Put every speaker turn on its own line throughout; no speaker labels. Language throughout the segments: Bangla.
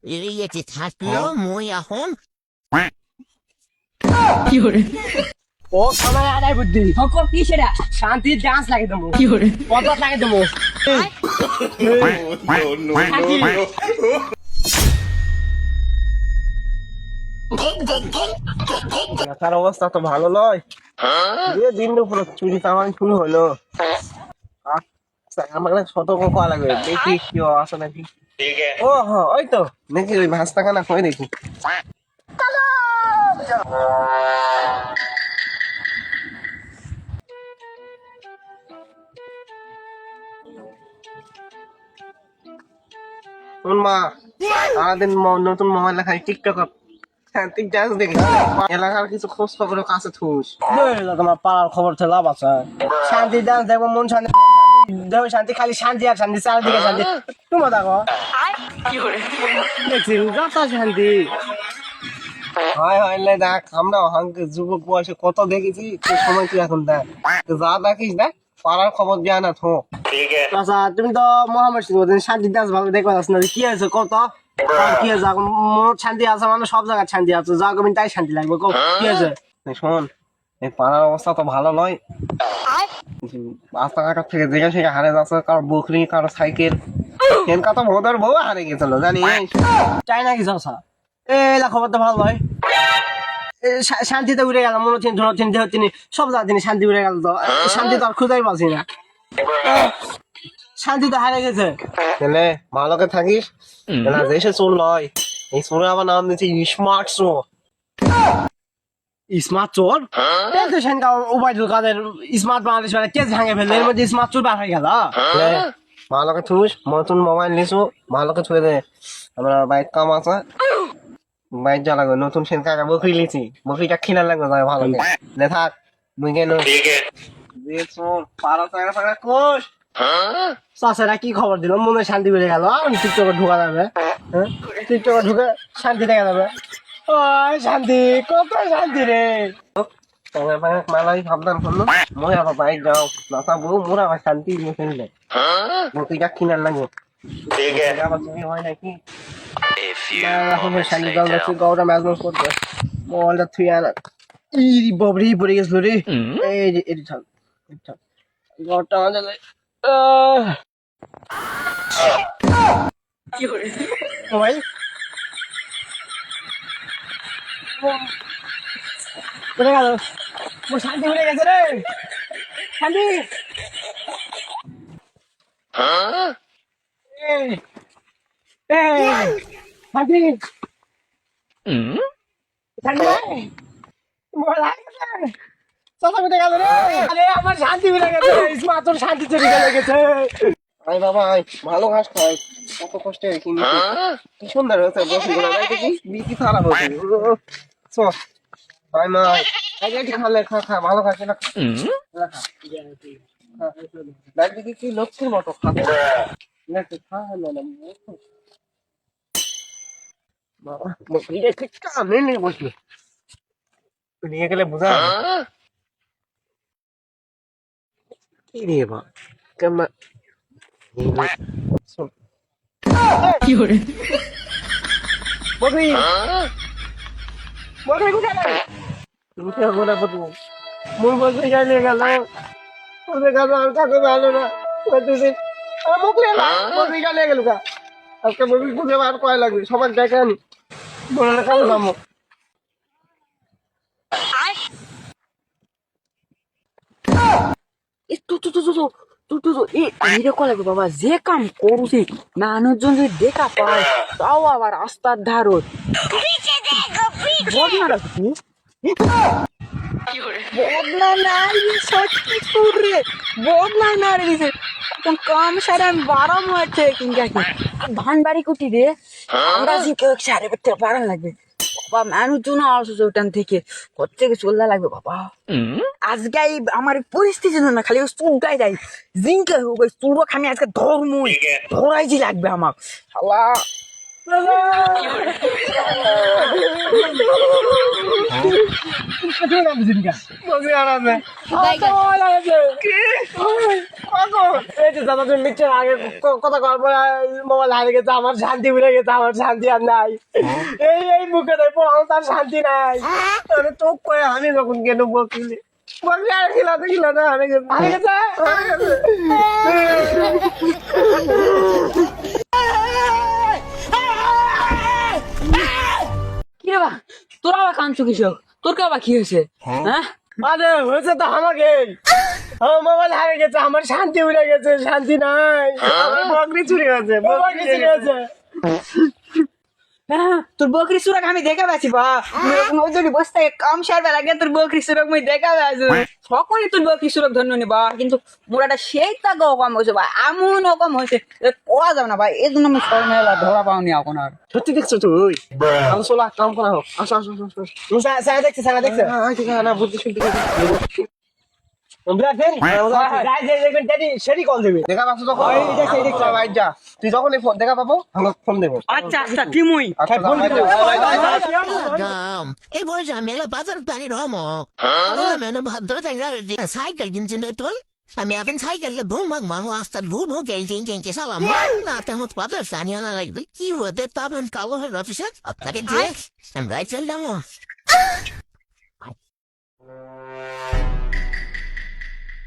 এড়িয়েছে থাকলো মই এখন
ও সময় আদায় বুদ্ধি
হকর কি সেটা
শান্তির ডান্স লাগে দেবো
কি করে
পদ্মা লাগে দেবো তার অবস্থা তো ভালো নয় দিন দুপুর চুরি চামারি শুরু হলো আমাকে সতর্ক করা লাগবে দেখি কি আছে নাকি ও হ্যাঁ ওই তো নাকি ওই ভাস্তা খানা কই দেখি শোন মা সারাদিন নতুন মোবাইল দেখাই টিকটক শান্তির ডান্স দেখি এলাকার কিছু খোঁজ খবর কাছে থুস তোমার পাড়ার খবর তো লাভ আছে শান্তির ডান্স দেখবো মন শান্তি দেহ শান্তি খালি শান্তি আর শান্তি চারদিকে শান্তি তোমার দেখো দেখছি যত শান্তি হয় হয় লে দেখ আমরা যুবক বয়সে কত দেখেছি তোর সময় তুই এখন দেখ যা দেখিস দেখ পাড়ার খবর দেয়া না থো আচ্ছা তুমি তো মহামারী শান্তি ডান্স ভালো দেখবা না কি আছে কত কি আছে মন শান্তি আছে মানে সব জায়গায় শান্তি আছে যা কবি তাই শান্তি লাগবে কি আছে শোন এই পাড়ার অবস্থা তো ভালো নয় রাস্তাঘাট থেকে দেখে সে হারে যাচ্ছে কারো বকরি কারো সাইকেল কেনকা তো ভোদার বউ হারে গেছিল জানিস চাই নাকি চাষা এই খবর তো ভালো নয় শান্তিতে উড়ে গেল মনে হচ্ছে ধরছেন তিনি সব জায়গা তিনি শান্তি উড়ে গেল তো শান্তি তো আর খুঁজেই পাচ্ছি না শান্তি তো হারে গেছে তাহলে ভালোকে থাকিস না দেশে চোর নয় এই চোরে আমার নাম দিচ্ছি স্মার্ট চোর স্মার্ট চোর উপায় কাদের স্মার্ট বাংলাদেশ মানে কে ভাঙে ফেললো এর মধ্যে স্মার্ট চোর বার হয়ে গেল ভালোকে থুস নতুন মোবাইল নিছো ভালোকে থুয়ে দে আমরা বাইক কাম আছে বাইক যা লাগবে নতুন সেন কাকা বকরি লিছি বকরিটা খিনা লাগবে যাই ভালো লে থাক মুই কেন পাড়া চাকরা ফাকরা কোষ চাষারা কি খবর দিল মনে শান্তি বেড়ে গেল টিকটকে ঢোকা যাবে হ্যাঁ টিকটকে ঢুকে শান্তি দেখা যাবে ও শান্তি কত শান্তি রে মালাই সাবধান করলো মই আবার বাইক যাও নাচা বউ মোর আবার শান্তি নিয়ে ফেললে বকরিটা খিনার লাগবে আবার তুমি হয় নাকি শান্তি দল দেখছি গৌরা ম্যাচ করতে মোবাইলটা থুই আনা ইরি বাবরি পড়ে গেছিল রে এই যে এটি থাক ঘরটা আমাদের মোবাইল কোথায় গেল মোর শান্তি উড়ে গেছে রে শান্তি শান্তি শান্তি আমার শান্তি মিলে গেছে মাত্র শান্তি চলে গেছে আই বাবা আই ভালো ঘাস খাই কত কষ্টে কিনি কি সুন্দর হয়েছে বসে গুলো দেখি বিকি খারাপ হয়েছে আই মা আগে খালে খা খা ভালো খাস না দেখ দেখি কি লক্ষ্মীর মতো খাবে খা হলো না বাবা বকরিটা ঠিক কামে নেই বসে নিয়ে গেলে বোঝা কি রে বা কেমন
কি করে
বকরি বকরি কোথায় গেল তুমি কি হবে না বকরি মুই বকরি গাইলে গেল ওদের কাছে আর কাছে ভালো না বলতেছি আর বকরি না বকরি গাইলে গেল কা আজকে বকরি খুঁজে বার কয় লাগবে সবার দেখে আনি বলে কাল নামো
বাবা যে কাম করুছি মানুষজন যদি দেখা পায় তাও আবার রাস্তার ধারত বদনা রাখছি বদনা না সত্যি রে বদনা না রে এখন কাম সারে আমি বারো হচ্ছে কিন্তু ধান বাড়ি কুটি রে আমরা যে কেউ সারে করতে পারা লাগবে বাবা মানুষজন আসছে ওটান থেকে কোথেকে চলতে লাগবে বাবা আজকে আমার পরিস্থিতি না খালি চুলটাই যাই জিঙ্কে হোক ওই চুলবো খামি আজকে ধর্মই ধরাইছি লাগবে আমার শালা
বসে আরামে দাদা তুমি লিখছেন আগে কথা কর মোবাইল হারিয়ে গেছে আমার শান্তি ভুলে গেছে আমার শান্তি আর নাই এই মুখে দেয় তার শান্তি নাই আমি তো কয়ে আমি যখন কেন বকিলি বলবি আর খিলাতে হারিয়ে গেছে
কি রে বা তোরা আবার কাঁদছো কিসব তোর কে আবার কি হয়েছে হ্যাঁ
আরে হয়েছে তো আমাকে আমার মোবাইল হারিয়ে গেছে আমার শান্তি উড়ে গেছে শান্তি নাই আমার বকরি চুরি হয়েছে বকরি চুরি হয়েছে
হ্যাঁ, তোর বকরি সুরক আমি দেখা পাচ্ছি বা ওই যদি বসতে কাম সারবে লাগে তোর বকরি সুরক মুই দেখা পাচ্ছি সকলে তোর বকরি সুরক ধন্য নি বা কিন্তু মোরাটা সেই তাকে কম হয়েছে বা এমন কম হয়েছে কোয়া যাবে না ভাই এই জন্য আমি শর্মে ধরা পাওনি এখন আর
সত্যি দেখছো তুই আমি সোলা কাম করা হোক আসো আসো আসো স্যার দেখছে না বুদ্ধি শুনতে তুই যখন দেখা পাবো ফোন দেবো
আচ্ছা আচ্ছা টিমুই
Dam. Eh, boy, Jamila, bazar tani romo. Ano bahadro tayo cycle din sin tol. Kami akin cycle le boom mag hasta luno gel ke salam. Na tamo bazar tani na like ki wote taban kalo he officer. Apake je. Am right chal damo.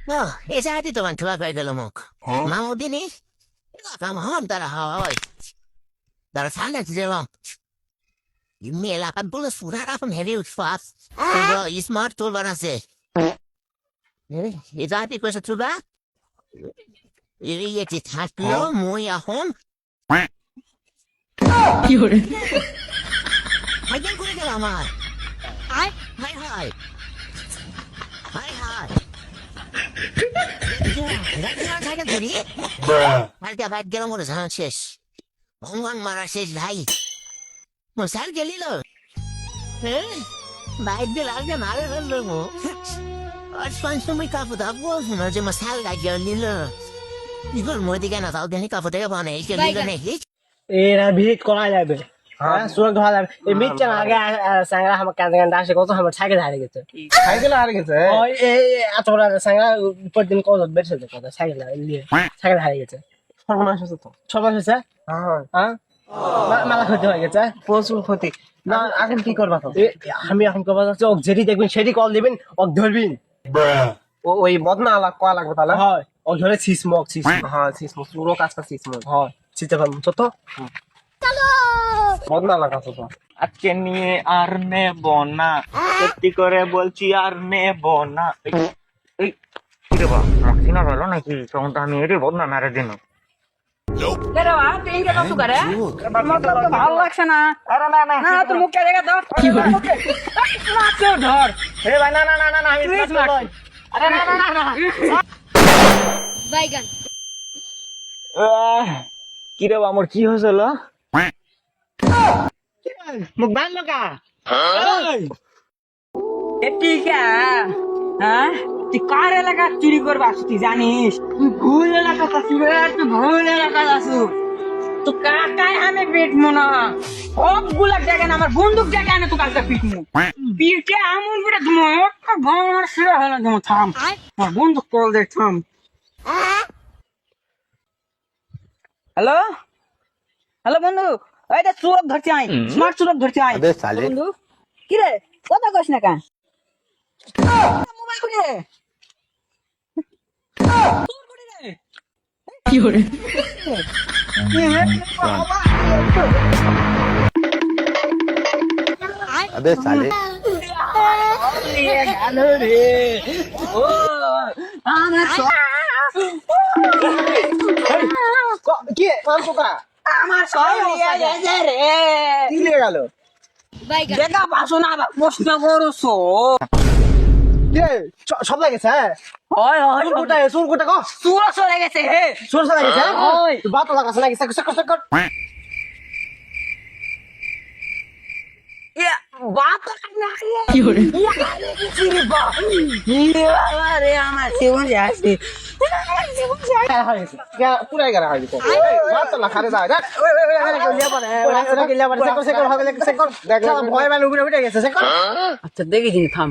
No, esa ati to bantwa kay galomok. Mamo dini. Kam ham tara hawa. Dara sala tjelo. Ini ellakan pula surat apa heavy fast. Sudah smart tool mana sih? Ini hati kau setuju? Ini ya kita lo mau ya hon? Kiore. Macam kau ni lama. Hai. Jangan saya tadi. Nanti apa dia mau sana sih? Orang marah sih lagi. Masal gelilo. Baik dia lagi nara lalu mo. Aspan sumai kafu dah bos na je masal lagi gelilo. Ibu mau tiga na tahu dia ni kafu dia mana gelilo ni.
এরা ভিড় করা যাবে হ্যাঁ সুরঙ্গ ধরা যাবে এই মিটটা আগে সাংরা আমার কান্দে আসে কত আমার সাইকেল হারিয়ে গেছে সাইকেল হারিয়ে গেছে ওই এই এত বড় সাংরা প্রতিদিন কত বেরছে কত সাইকেল হারিয়ে গেছে সর্বনাশ হচ্ছে তো সর্বনাশ হচ্ছে হ্যাঁ মালা ক্ষতি হয়ে গেছে প্রচুর ক্ষতি না এখন কি করবা তো আমি এখন করবা যাচ্ছি ওক যেটি দেখবেন সেটি কল দিবেন ওক ধরবেন ওই বদনা আলাপ কয়া লাগবে তাহলে হয় ওক ধরে সিসমক হ্যাঁ সিসমক পুরো কাজটা সিসমক হয় চিতে পারবো তো বদনা লাগা তো
আজকে নিয়ে আর নেব না সত্যি করে বলছি আর নেব না এই কি রে বা মাসিনা গেল নাকি তখন তো আমি এর বদনা নারে দিন
কেরে বা তুই ইনকে কাজ করে আমার তো ভালো লাগছে না
আরে না
না তোর মুখে দেখা দাও কি করে না তো ধর
হে ভাই না আমি কাজ লই
আরে না
বাইগান
কি রে বা আমার কি হয়েছিল
মুখ বান লগা
ঠিক হ্যাঁ তুই কার এলাকা চুরি করবা তুই জানিস তুই ভুল এলাকা তুই ভুল এলাকা আসু তো কাকাই আমি পিটমু না সবগুলা দেখেন আমার বন্দুক দেখে আমি তো কালকে পিটমু পিটে এমন করে তুমি একটা ভাঙার শিরা হলো তুমি থাম আমার বন্দুক কল দেখ থাম হ্যালো বন্ধু এইটা চুরক ধরছি আই স্মার্ট চুরক ধরছি আই বন্ধু কি রে কথা কইস না কেন মোবাইল কোনে তোর কোনে রে কি হরে
अबे साले
গালো রে
ও আমার
কি কাম কোকা
আমার সব নিয়ে গেছে রে
কি লিয়ে গেল
বাইগান
দেখা পাসো না আবার প্রশ্ন করছো
কি সব লাগেছে
হয়
সুর কোটা কো
চুর চলে গেছে হে
সুর চলে গেছে
ওই
বাত লাগাছে নাকি সাকর
ইয়া বাত না কি হরে চিরি বা ইয়া রে আমার জীবন যাচ্ছে
পুরাই গেছে পুরাই গেছে বাত লাগা রে দা ওই লিয়া পারে ভয় মানে উপরে উঠে গেছে
আচ্ছা দেখি দিন থাম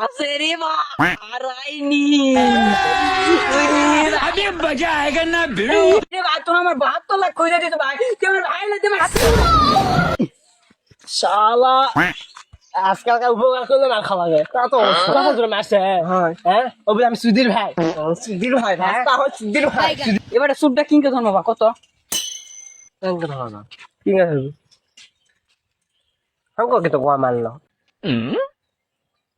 আছে রে মা আর আইনি আবে মজা আয়েগা না ভিড়ো রে ভাই তুমি আমার 72 লাখ কইরা দিছো ভাই তুমি আমার ভাই না তুমি
শালা আজকালকার উপকার করলে না খাওয়া যায় তা তো কত জোরে মারছে হ্যাঁ ওবি আমি সুধীর ভাই সুধীর ভাই রাস্তা হয় সুধীর ভাই
এবারে সুটটা কিনকে ধরবো বা কত
কেন ধরা না কি না হবি আমাকে তো গোয়া মারলো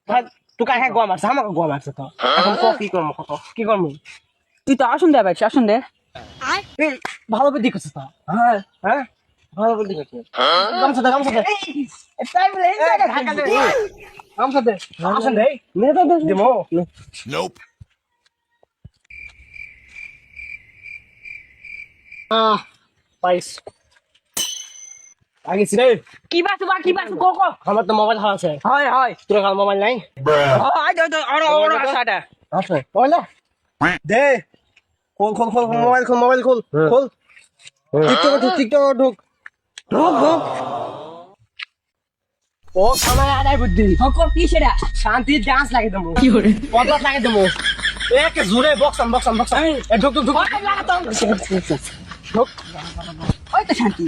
ভাই তুই কাকে গোয়া মারছ আমাকে গোয়া মারছ তো এখন কি করবো কত কি করবো
তুই তো আসুন দে ভাই আসুন দে
এই ভালো বুদ্ধি করছিস তো হ্যাঁ হ্যাঁ ভালো বুদ্ধি করছিস গামছা দে
তাই বলে এই জায়গা
ঢাকা দে গামছা দে আসেন দে নে দে দেমো পাইস আগে রে
কি বাসু কোকো
আমার তো মোবাইল হারা আছে
হয় হয়
তোর কাল মোবাইল নাই
হয় দে ওরা ওরা আসাটা
আছে মোবাইল দে খোল মোবাইল খোল টিকটক ঢুক ও আমার আদায় বুদ্ধি
হকো কি সেটা
শান্তি ডান্স লাগে দেবো পদ্মা লাগে দেবো এক জোরে বক্সাম ঢুক
ওই তো শান্তি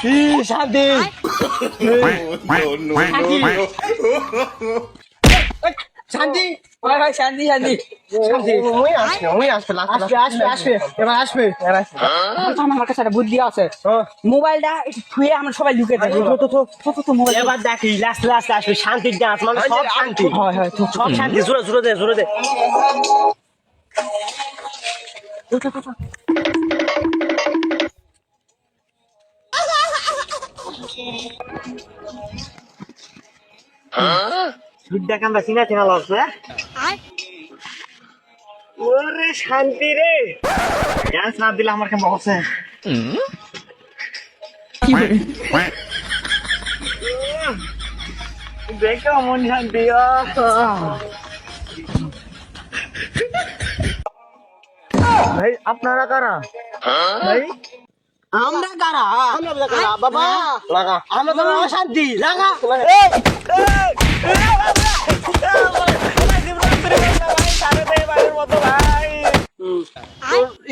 কি শান্তি শান্তি
ওই ভাই শান্তি শান্তি
আসবে
আমার কাছে একটা বুদ্ধি আছে মোবাইলটা একটু থুয়ে আমরা সবাই লুকে থাকি তো মোবাইল
এবার দেখি লাস্ট আসবে শান্তির ডান্স মানে সব শান্তি
হয়
সব শান্তি জোরে দে
কান্দা চিনা লাগছে ওরে শান্তি রে ডান্স না দিলে আমার কেমন হচ্ছে দেখো মন শান্তি ভাই আপনারা কারা ভাই
আমরা কারা
বাবা লাগা আমরা তো শান্তি লাগা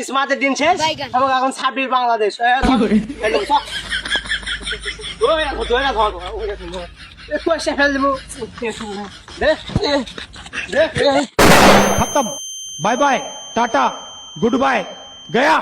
স্মার্টের দিন শেষ আমাকে এখন 26 বাংলাদেশ
खत्म bye bye tata goodbye गया